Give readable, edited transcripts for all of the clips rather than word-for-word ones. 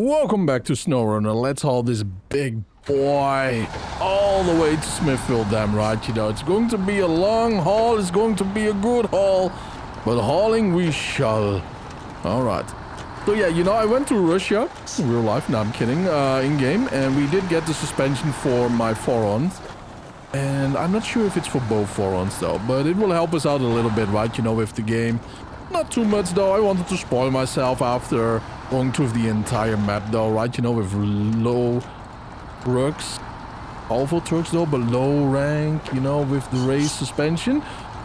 Welcome back to SnowRunner. Let's haul this big boy all the way to Smithville Dam, right? You know, it's going to be a long haul. It's going to be a good haul. But hauling we shall. Alright. So yeah, you know, I went to Russia in real life. No, I'm kidding. In-game. And we did get the suspension for my forons. And I'm not sure if it's for both forons though. But it will help us out a little bit, right? You know, with the game. Not too much though. I wanted to spoil myself after going through the entire map though, right? You know, with low trucks. Powerful trucks though, but low rank, you know, with the raised suspension.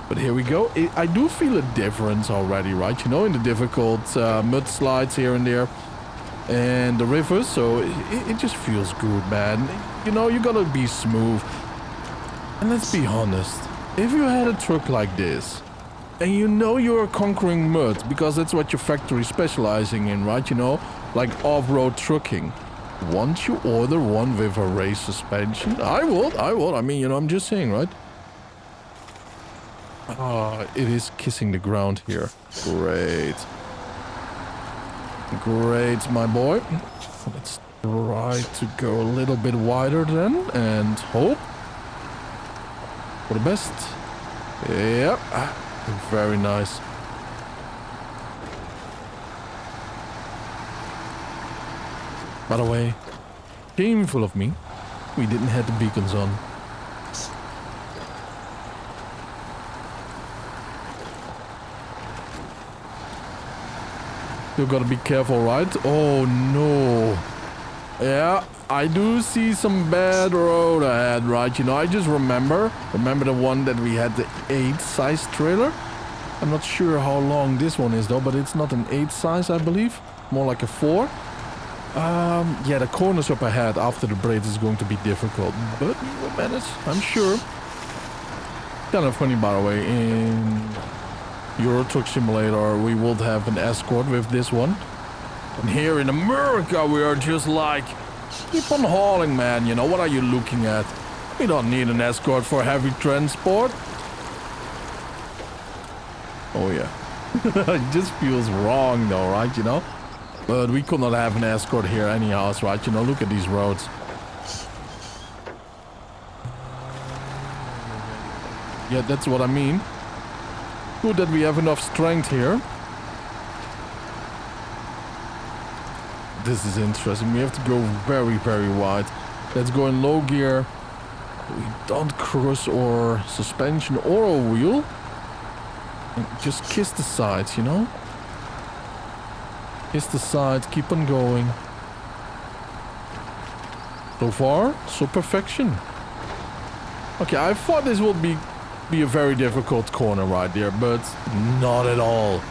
But here we go. I do feel a difference already, right? You know, in the difficult mudslides here and there. And the rivers, so it just feels good, man. You know, you gotta be smooth. And let's be honest. If you had a truck like this, and you know you're conquering mud, because that's what your factory is specializing in, right? You know, like off-road trucking. Once you order one with a raised suspension, I would. I mean, you know, I'm just saying, right? Ah, it is kissing the ground here. Great. Great, my boy. Let's try to go a little bit wider then, and hope for the best. Yep. Very nice. By the way, shameful of me, we didn't have the beacons on. Still gotta be careful, right? Oh no. Yeah, I do see some bad road ahead, right? You know, I just remember the one that we had, the 8 size trailer. I'm not sure how long this one is though, but it's not an 8 size, I believe. More like a 4. Yeah, the corners up ahead after the braids is going to be difficult, but we will manage, I'm sure. Kind of funny, by the way, in Euro Truck Simulator, we would have an escort with this one. And here in America, we are just like, keep on hauling, man. You know, what are you looking at? We don't need an escort for heavy transport. Oh, yeah. It just feels wrong, though, right? You know? But we could not have an escort here anyhow, right? You know, look at these roads. Yeah, that's what I mean. Good that we have enough strength here. This is interesting. We have to go very, very wide. Let's go in low gear. We don't cross our suspension or our wheel. And just kiss the sides, you know? Kiss the sides, keep on going. So far, so perfection. Okay, I thought this would be a very difficult corner right there, but not at all.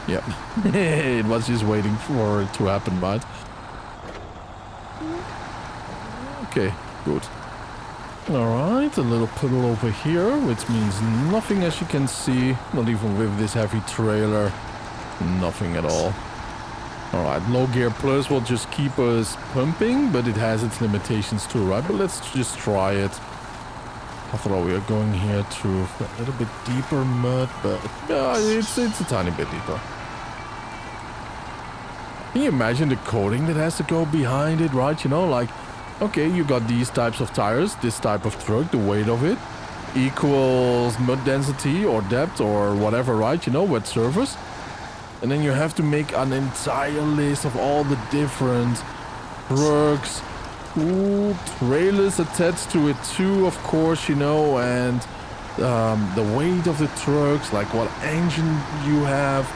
Yep. It was just waiting for it to happen, right? Okay, good. Alright, a little puddle over here, which means nothing as you can see. Not even with this heavy trailer. Nothing at all. Alright, low gear plus will just keep us pumping, but it has its limitations too, right? But let's just try it. After all, we are going here through a little bit deeper mud, but yeah, it's a tiny bit deeper. Can you imagine the coating that has to go behind it, right? You know, like, okay, you got these types of tires, this type of truck, the weight of it equals mud density or depth or whatever, right? You know, wet surface. And then you have to make an entire list of all the different trucks, trailers attached to it too, of course, you know, and the weight of the trucks, like what engine you have.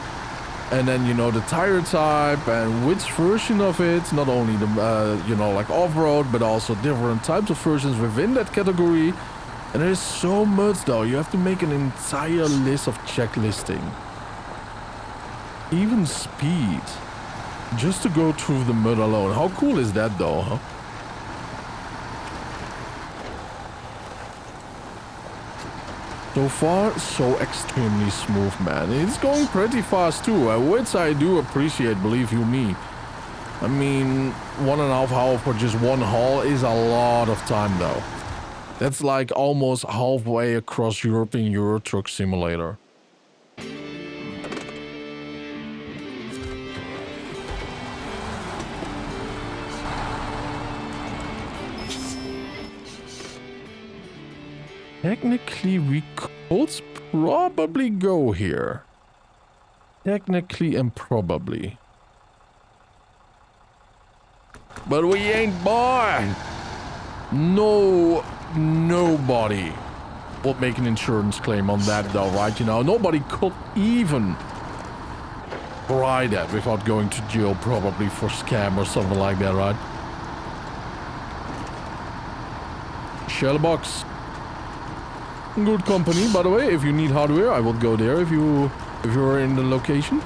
And then, you know, the tire type and which version of it, not only the, you know, like off-road, but also different types of versions within that category. And there's so much though, you have to make an entire list of checklisting. Even speed, just to go through the mud alone. How cool is that though, huh? So far, so extremely smooth, man. It's going pretty fast too, which I do appreciate, believe you me. I mean, 1.5 hours for just one haul is a lot of time though. That's like almost halfway across Europe in Euro Truck Simulator. technically we could probably go here. Technically and probably. But we ain't buying. No, nobody would make an insurance claim on that though, right? You know, nobody could even try that without going to jail probably for scam or something like that, right? Shell box. Good company, by the way. If you need hardware, I will go there if you're in the location.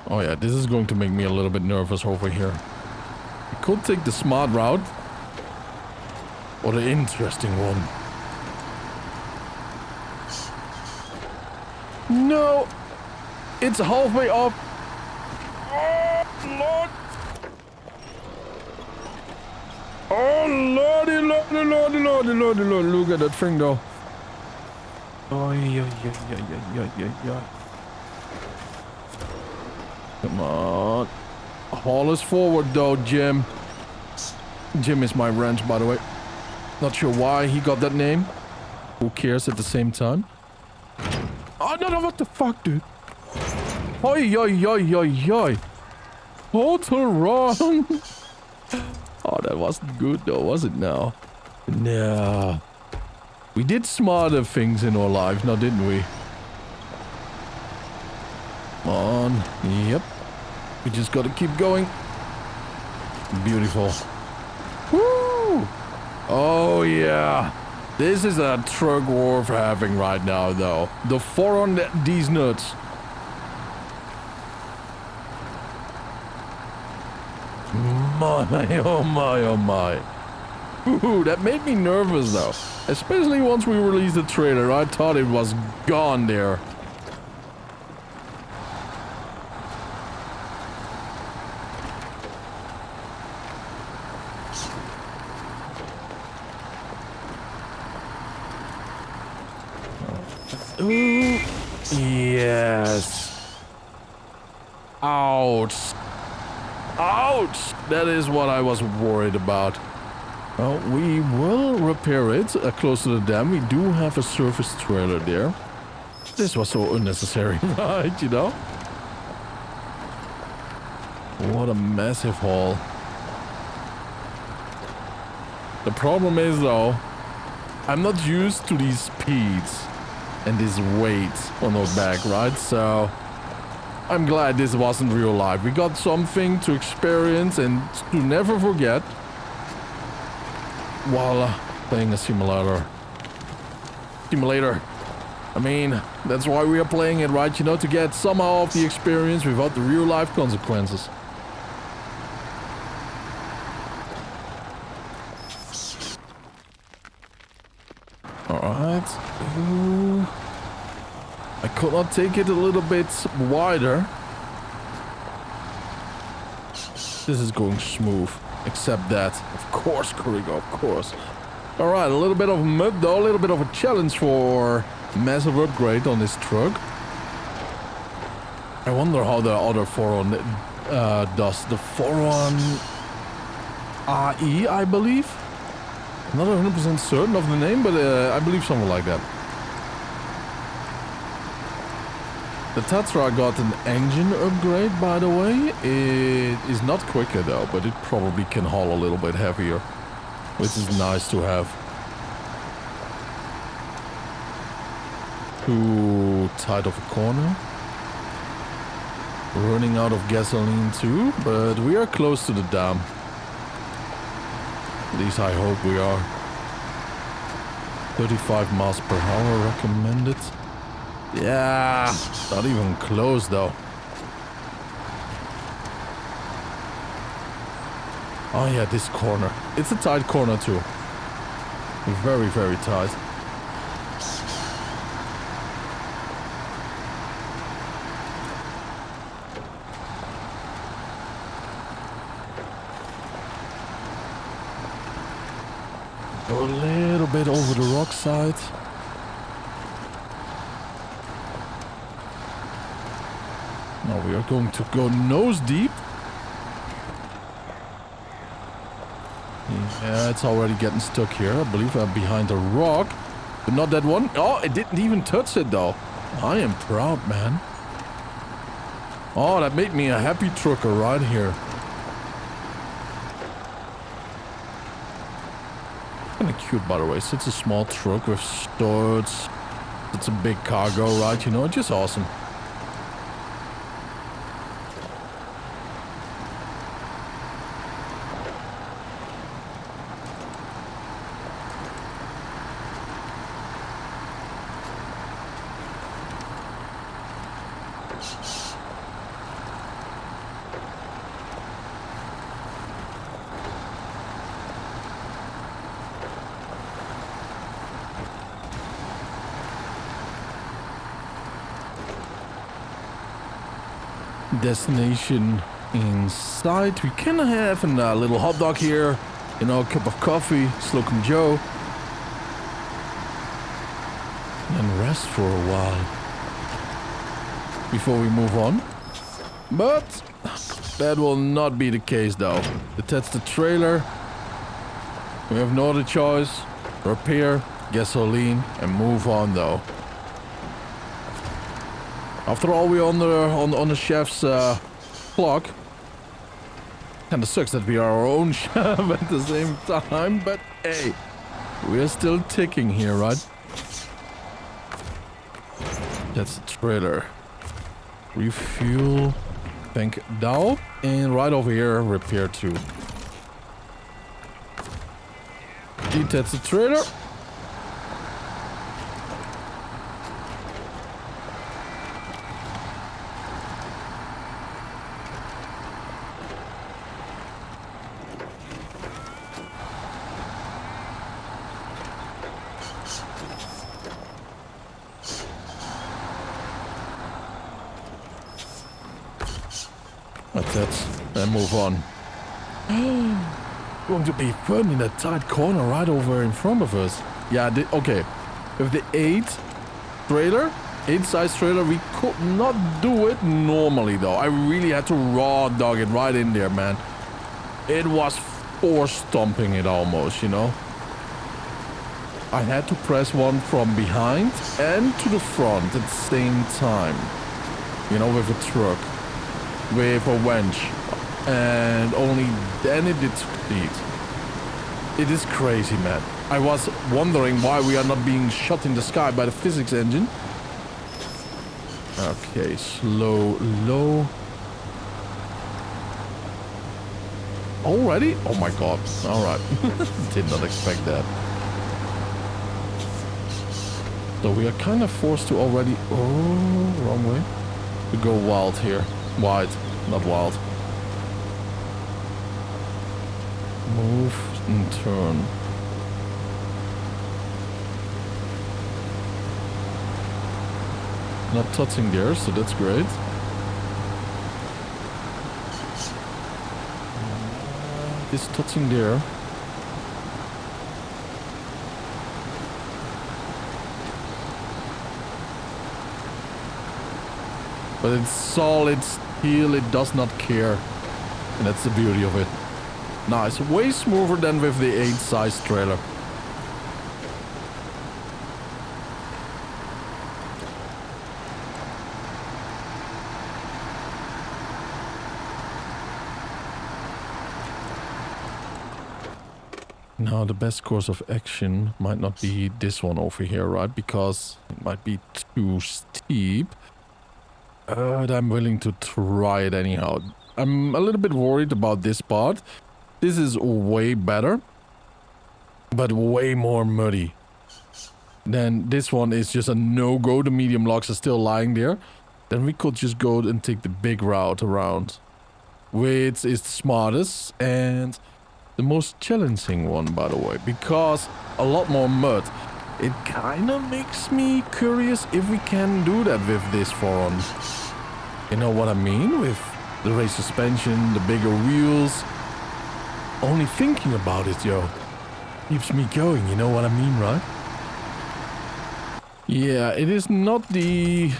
Oh yeah, this is going to make me a little bit nervous over here. I could take the smart route. Or the interesting one. No! It's halfway up. Oh, Lord! Oh, lordy, lordy, lordy, lordy, lordy, lordy. Look at that thing, though. Oh, yeah. Come on. Haul us forward, though, Jim. Jim is my ranch, by the way. Not sure why he got that name. Who cares at the same time? Oh, no, what the fuck, dude? Oi. Total wrong. Oh, that wasn't good, though, was it now? No. We did smarter things in our lives, now didn't we? Come on. Yep. We just gotta keep going. Beautiful. Woo! Oh, yeah. This is a truck worth having right now, though. The 4 on these nuts. My, oh my, oh my. Ooh, that made me nervous, though. Especially once we released the trailer. I thought it was gone there. Ooh, yes. Ouch. Ouch! That is what I was worried about. Well, we will repair it close to the dam. We do have a surface trailer there. This was so unnecessary, right? You know? What a massive haul. The problem is, though, I'm not used to these speeds and this weight on our back, right? So I'm glad this wasn't real life. We got something to experience and to never forget while playing a simulator. I mean, that's why we are playing it, right? You know, to get somehow of the experience without the real life consequences. Alright. I could not take it a little bit wider. This is going smooth. Except that. Of course, Kurigo, of course. Alright, a little bit of mud though. A little bit of a challenge for massive upgrade on this truck. I wonder how the other 4-on does. The 4-on AE, I believe. I'm not 100% certain of the name, but I believe something like that. The Tatra got an engine upgrade, by the way. It is not quicker though, but it probably can haul a little bit heavier, which is nice to have. Too tight of a corner. Running out of gasoline too, but we are close to the dam. At least I hope we are. 35 miles per hour recommended. Yeah, not even close though. Oh yeah, this corner. It's a tight corner too. Very, very tight. Go a little bit over the rock side. Now we are going to go nose deep. Yeah, it's already getting stuck here. I believe I'm behind a rock. But not that one. Oh, it didn't even touch it though. I am proud, man. Oh, that made me a happy trucker right here. Kinda cute, by the way. So it's a small truck with studs. It's a big cargo, right? You know, just awesome. Destination inside. We can have a little hot dog here, you know, a cup of coffee, Slocum Joe, and rest for a while before we move on. But that will not be the case though. That's the trailer. We have no other choice. Repair, gasoline, and move on though. After all, we're on the chef's clock. Kinda sucks that we are our own chef at the same time, but hey, we're still ticking here, right? That's the trailer. Refuel, tank down, and right over here, repair 2. That's the trailer. That's it. Then move on. Going to be fun in that tight corner right over in front of us. Yeah, okay. With the 8-size trailer, we could not do it normally though. I really had to raw dog it right in there, man. It was force stomping it almost, you know. I had to press one from behind and to the front at the same time. You know, with a truck. With a winch, and only then it did succeed. It is crazy, man. I was wondering why we are not being shot in the sky by the physics engine. Okay, slow, low. Already? Oh my god. Alright. Did not expect that. So we are kind of forced to already... Oh, wrong way. To go wild here. Wide, not wild. Move and turn. Not touching there, so that's great. This touching there. But it's solid steel, it does not care. And that's the beauty of it. Nice, way smoother than with the 8-size trailer. Now the best course of action might not be this one over here, right? Because it might be too steep. But I'm willing to try it anyhow. I'm a little bit worried about this part. This is way better, but way more muddy. Then this one is just a no-go. The medium logs are still lying there. Then we could just go and take the big route around, which is the smartest and the most challenging one, by the way, because a lot more mud. It kind of makes me curious if we can do that with this forum. You know what I mean? With the race suspension, the bigger wheels. Only thinking about it, yo. keeps me going, you know what I mean, right? Yeah, it is not the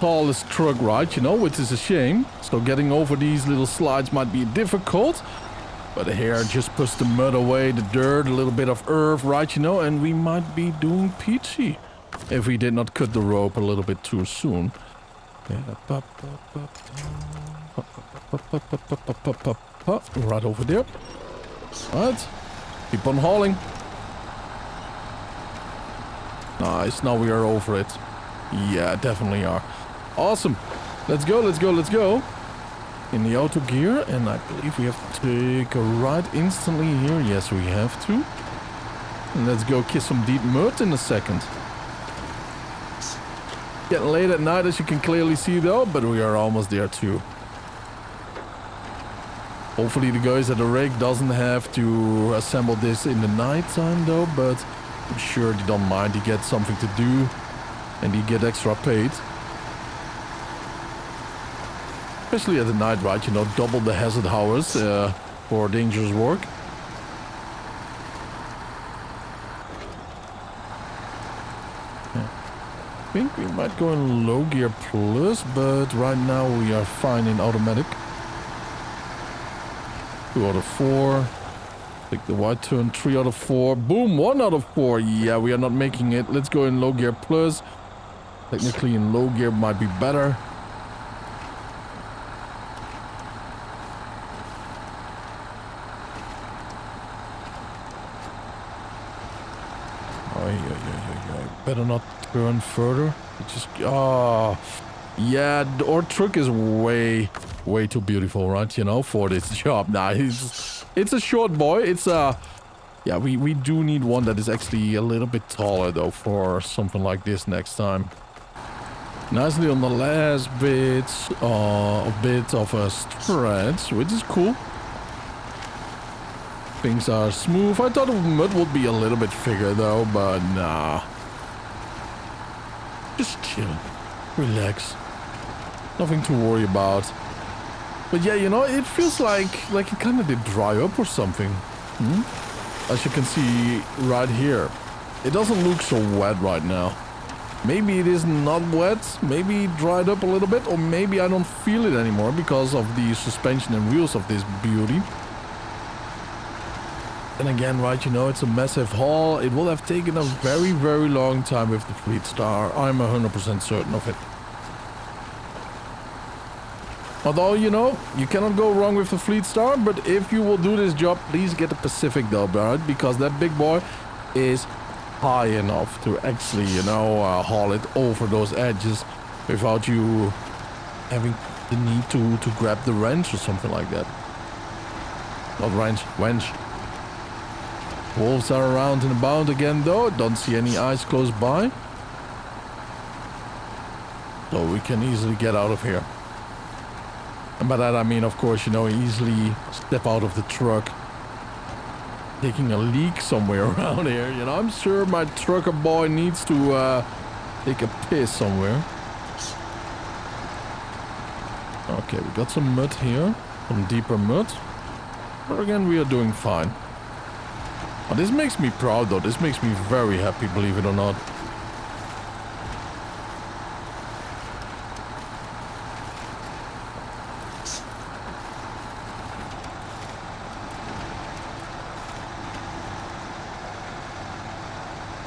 tallest truck, right, you know, which is a shame. So getting over these little slides might be difficult. But here just push the mud away, the dirt, a little bit of earth, right, you know, and we might be doing peachy if we did not cut the rope a little bit too soon. Right over there. Right. Keep on hauling. Nice. Now we are over it. Yeah, definitely are. Awesome. Let's go, let's go, let's go. In the auto gear, and I believe we have to take a right instantly here. Yes, we have to. And let's go kiss some deep mud in a second. Getting late at night, as you can clearly see though, but we are almost there too. Hopefully the guys at the rig doesn't have to assemble this in the night time though, but I'm sure they don't mind. They get something to do and they get extra paid. Especially at the night, right? You know, double the hazard hours for dangerous work. Yeah. I think we might go in low gear plus, but right now we are fine in automatic. 2 out of 4. Take the wide turn, 3 out of 4. Boom, 1 out of 4. Yeah, we are not making it. Let's go in low gear plus. Technically in low gear might be better. Better not turn further. It just yeah, our truck is way too beautiful, right? You know, for this job. Nah, it's a short boy. It's yeah, we do need one that is actually a little bit taller though for something like this next time. Nicely on the last bits, a bit of a stretch, which is cool. Things are smooth. I thought the mud would be a little bit thicker though, but nah. Just chill. Relax. Nothing to worry about. But yeah, you know, it feels like it kind of did dry up or something. As you can see right here. It doesn't look so wet right now. Maybe it is not wet. Maybe it dried up a little bit. Or maybe I don't feel it anymore because of the suspension and wheels of this beauty. And again, right, you know, it's a massive haul. It will have taken a very, very long time with the Fleet Star. I'm 100% certain of it. Although, you know, you cannot go wrong with the Fleet Star, but if you will do this job, please get the Pacific though, right? Because that big boy is high enough to actually, you know, haul it over those edges without you having the need to grab the wrench or something like that. Not wrench, wench. Wolves are around and about again though. Don't see any eyes close by. So we can easily get out of here. And by that I mean, of course, you know, easily step out of the truck. Taking a leak somewhere around here. You know, I'm sure my trucker boy needs to take a piss somewhere. Okay, we got some mud here. Some deeper mud. But again, we are doing fine. Oh, this makes me proud though. This makes me very happy, believe it or not.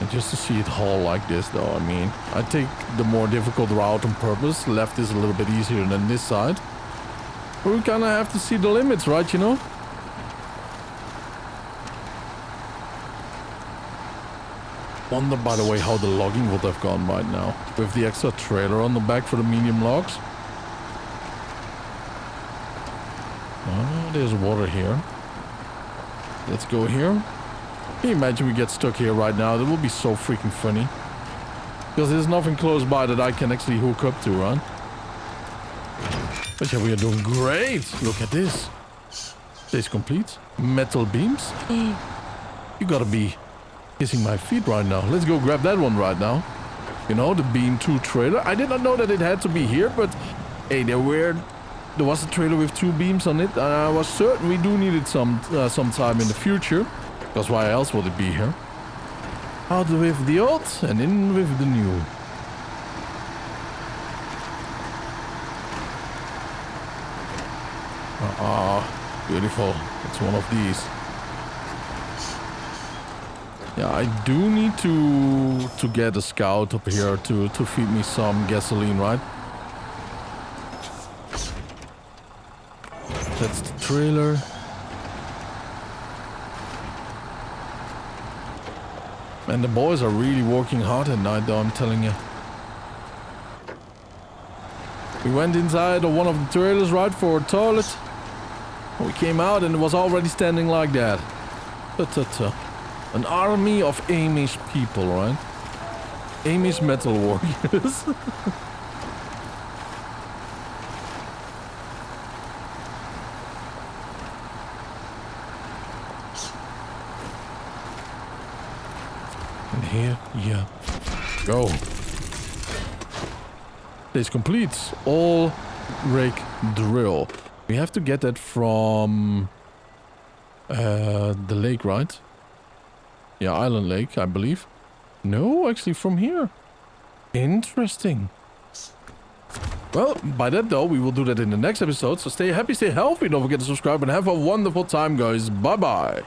And just to see it haul like this though, I mean, I take the more difficult route on purpose. Left is a little bit easier than this side. But we kind of have to see the limits, right, you know? Wonder, by the way, how the logging would have gone right now with the extra trailer on the back for the medium logs. Oh, there's water here. Let's go here. Can you imagine we get stuck here right now? That would be so freaking funny. Because there's nothing close by that I can actually hook up to, right? But yeah, we are doing great. Look at this. Stage complete. Metal beams. You gotta be kissing my feet right now. Let's go grab that one right now. You know, the beam 2 trailer. I did not know that it had to be here, but hey, there were there was a trailer with 2 beams on it, and I was certain we do need it sometime in the future. Because why else would it be here? Out with the old and in with the new. Beautiful. It's one of these. Yeah, I do need to get a scout up here to feed me some gasoline, right? That's the trailer. And the boys are really working hard at night, though, I'm telling you. We went inside of one of the trailers, right, for a toilet. We came out and it was already standing like that. An army of Amish people, right? Amish metal warriors. And here, yeah. Go. This completes all rake drill. We have to get that from the lake, right? Yeah, Island Lake, I believe. No, actually from here. Interesting. Well, by that though, we will do that in the next episode. So stay happy, stay healthy. Don't forget to subscribe and have a wonderful time, guys. Bye-bye.